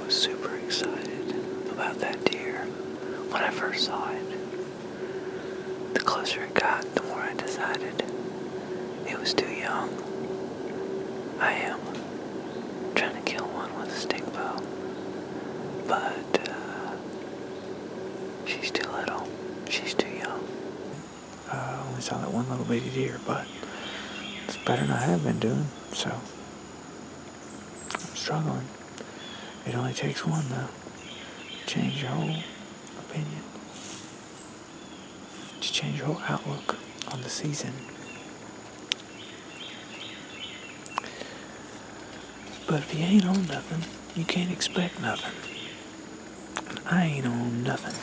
was super excited about that deer when I first saw it. The closer it got, the more I decided it was too young. I am trying to kill one with a stick bow, but she's too little. She's too young. I only saw that one little bitty deer, but it's better than I have been doing, so I'm struggling. It only takes one, though, to change your whole opinion, to change your whole outlook on the season. But if you ain't on nothing, you can't expect nothing. And I ain't on nothing.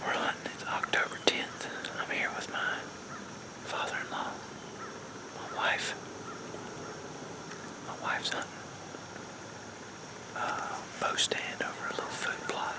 We're hunting. It's October 10th. I'm here with my father-in-law, my wife. My wife's hunting bow stand over a little food plot.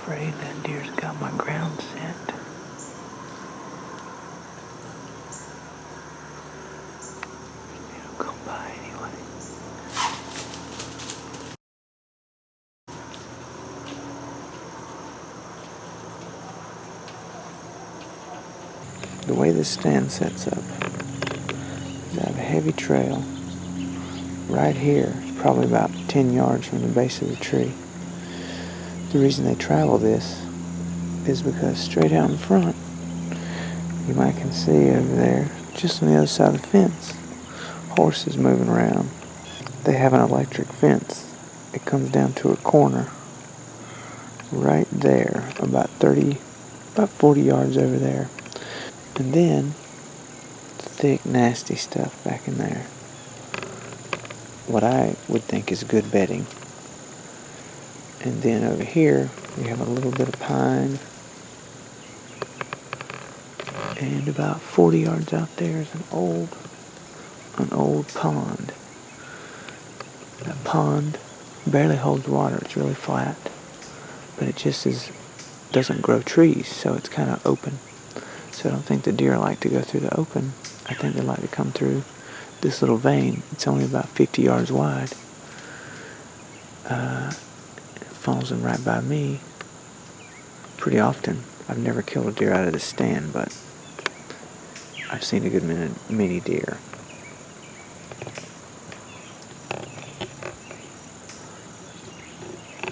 Afraid that deer's got my ground scent. It'll come by anyway. The way this stand sets up is I have a heavy trail right here. It's probably about 10 yards from the base of the tree. The reason they travel this is because straight out in front, you might can see over there, just on the other side of the fence, horses moving around. They have an electric fence. It comes down to a corner right there, about 40 yards over there. And then, thick, nasty stuff back in there. What I would think is good bedding. And then over here, we have a little bit of pine. And about 40 yards out there is an old pond. That pond barely holds water. It's really flat. But it just doesn't grow trees, so it's kind of open. So I don't think the deer like to go through the open. I think they like to come through this little vein. It's only about 50 yards wide. It falls in right by me pretty often. I've never killed a deer out of the stand, but I've seen a good many deer.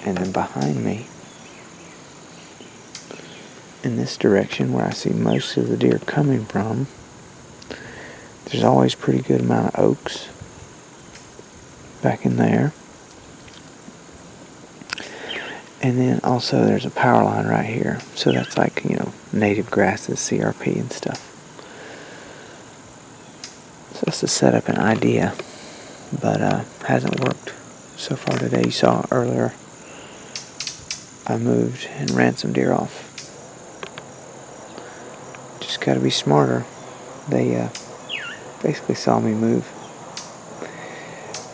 And then behind me, in this direction where I see most of the deer coming from, there's always a pretty good amount of oaks back in there. And then also there's a power line right here. So that's like, native grasses, CRP and stuff. So that's to set up an idea, but hasn't worked so far today. You saw earlier I moved and ran some deer off. Just got to be smarter. They basically saw me move.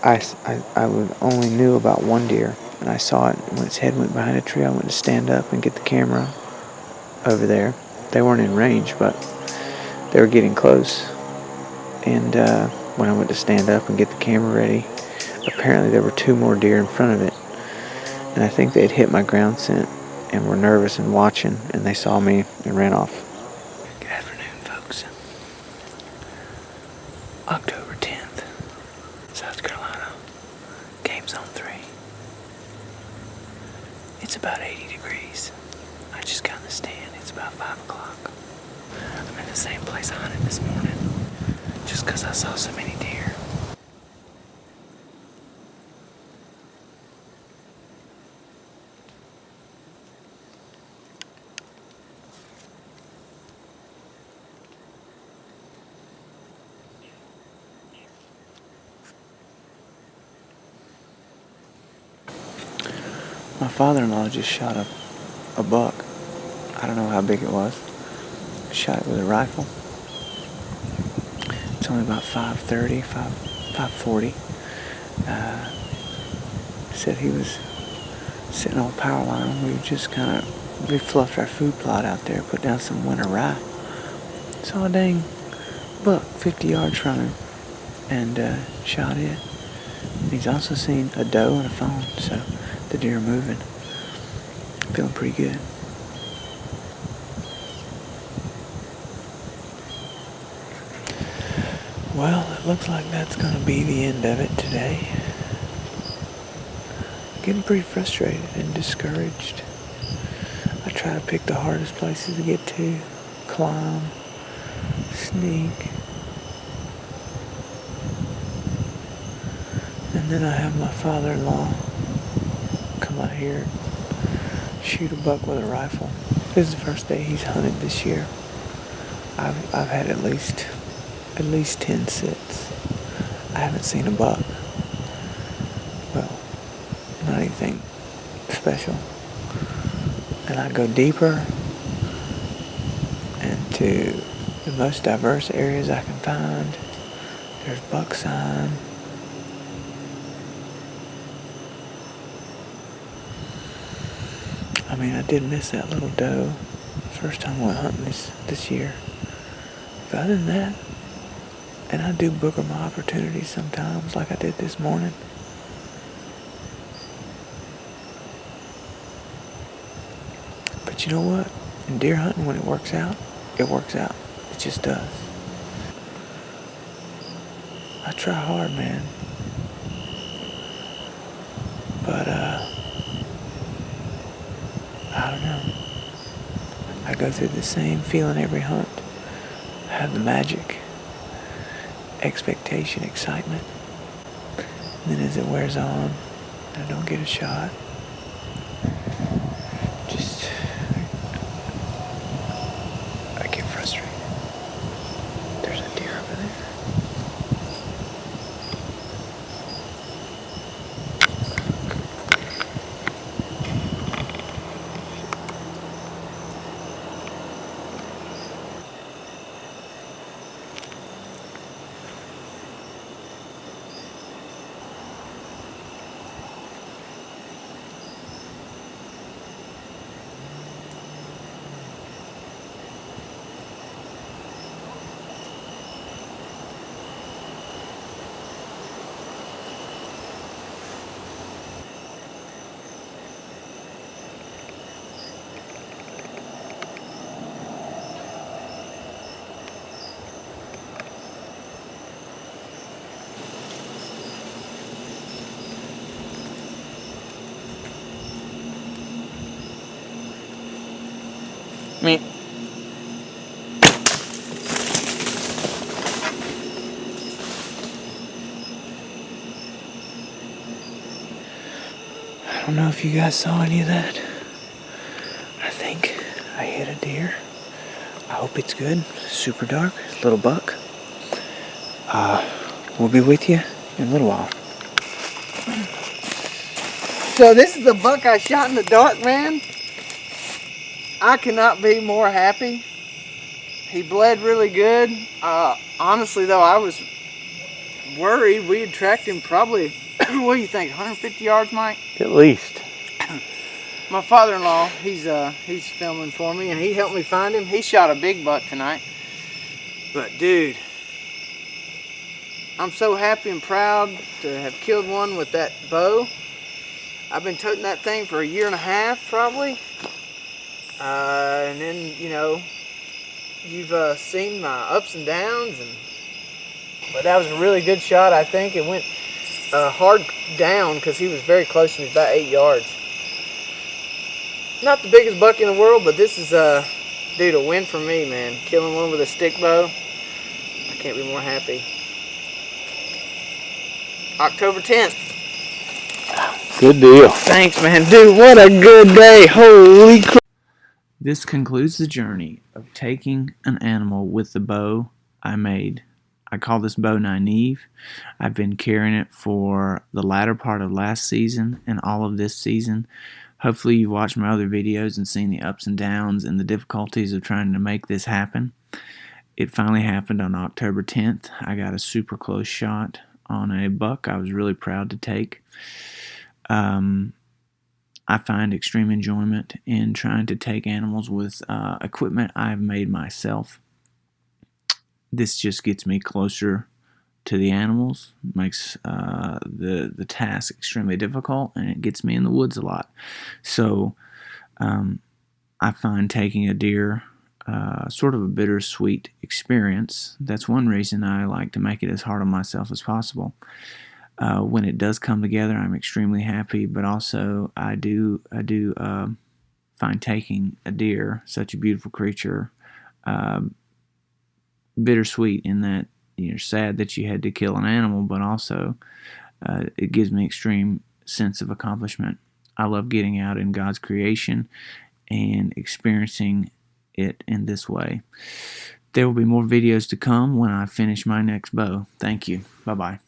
I only knew about one deer and I saw it. When its head went behind a tree, I went to stand up and get the camera over there. They weren't in range, but they were getting close. And when I went to stand up and get the camera ready, apparently there were 2 more deer in front of it. And I think they'd hit my ground scent and were nervous and watching, and they saw me and ran off. Good afternoon, folks. October 10th, South Carolina. Game Zone 3. It's about 80 degrees. I just got in the stand. It's about 5 o'clock. I'm in the same place I hunted this morning, just because I saw so many deer. My father-in-law just shot a buck. I don't know how big it was. Shot it with a rifle. It's only about 5:30, 5:40. Said he was sitting on a power line. We just kind of refluffed our food plot out there, put down some winter rye. Saw a dang buck 50 yards from him and shot it. And he's also seen a doe and a fawn, so the deer are moving. Feeling pretty good. Well, it looks like that's going to be the end of it today. Getting pretty frustrated and discouraged. I try to pick the hardest places to get to, climb, sneak. And then I have my father-in-law come out here, shoot a buck with a rifle. This is the first day he's hunted this year. I've had at least 10 sits. I haven't seen a buck. Well, not anything special. And I go deeper into the most diverse areas I can find. There's buck sign. I mean, I did miss that little doe first time I went hunting this year. But other than that, and I do booger my opportunities sometimes, like I did this morning. But you know what? In deer hunting, when it works out, it works out. It just does. I try hard, man. But, I don't know. I go through the same feeling every hunt. I have the magic, expectation, excitement. And then as it wears on, and I don't get a shot, I get frustrated. There's a deer over there. Me. I don't know if you guys saw any of that. I think I hit a deer. I hope it's good. Super dark. Little buck. We'll be with you in a little while. So this is the buck I shot in the dark, man. I cannot be more happy. He bled really good. Honestly though, I was worried. We had tracked him probably What do you think, 150 yards, Mike? At least. My father-in-law, he's filming for me, and he helped me find him. He shot a big buck tonight. But dude, I'm so happy and proud to have killed one with that bow. I've been toting that thing for 1.5 years, probably. And then, you know, you've seen my ups and downs, but that was a really good shot. I think it went hard down because he was very close to me, about 8 yards. Not the biggest buck in the world, but this is dude, a win for me, man. Killing one with a stick bow, I can't be more happy. October 10th. Good deal. Thanks, man. Dude, what a good day. Holy crap. This concludes the journey of taking an animal with the bow I made. I call this bow Nynaeve. I've been carrying it for the latter part of last season and all of this season. Hopefully you've watched my other videos and seen the ups and downs and the difficulties of trying to make this happen. It finally happened on October 10th. I got a super close shot on a buck I was really proud to take. I find extreme enjoyment in trying to take animals with equipment I've made myself. This just gets me closer to the animals, makes the task extremely difficult, and it gets me in the woods a lot. So I find taking a deer sort of a bittersweet experience. That's one reason I like to make it as hard on myself as possible. When it does come together, I'm extremely happy, but also I do find taking a deer, such a beautiful creature, bittersweet in that you're sad that you had to kill an animal, but also it gives me extreme sense of accomplishment. I love getting out in God's creation and experiencing it in this way. There will be more videos to come when I finish my next bow. Thank you. Bye-bye.